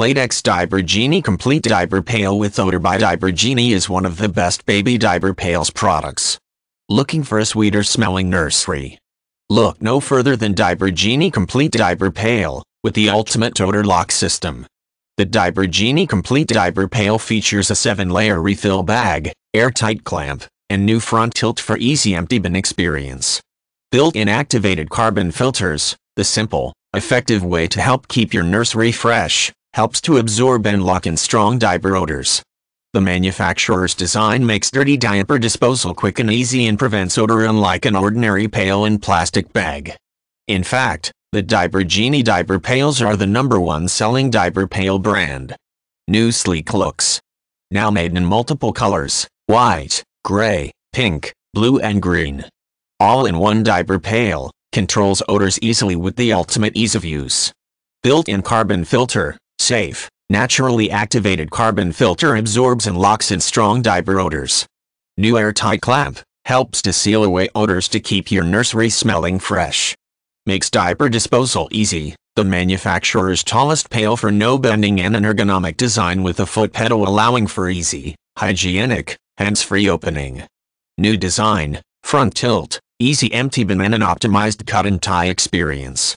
Playtex Diaper Genie Complete Diaper Pail with Odor by Diaper Genie is one of the best baby diaper pails products. Looking for a sweeter smelling nursery? Look no further than Diaper Genie Complete Diaper Pail, with the ultimate odor lock system. The Diaper Genie Complete Diaper Pail features a 7-layer refill bag, airtight clamp, and new front tilt for easy empty bin experience. Built-in activated carbon filters, the simple, effective way to help keep your nursery fresh, helps to absorb and lock in strong diaper odors. The manufacturer's design makes dirty diaper disposal quick and easy and prevents odor unlike an ordinary pail and plastic bag. In fact, the Diaper Genie diaper pails are the #1 selling diaper pail brand. New sleek looks. Now made in multiple colors: white, gray, pink, blue and green. All in one diaper pail, controls odors easily with the ultimate ease of use. Built-in carbon filter, safe, naturally activated carbon filter absorbs and locks in strong diaper odors. New airtight clamp, helps to seal away odors to keep your nursery smelling fresh. Makes diaper disposal easy, the manufacturer's tallest pail for no bending and an ergonomic design with a foot pedal allowing for easy, hygienic, hands-free opening. New design, front tilt, easy empty bin and an optimized cut and tie experience.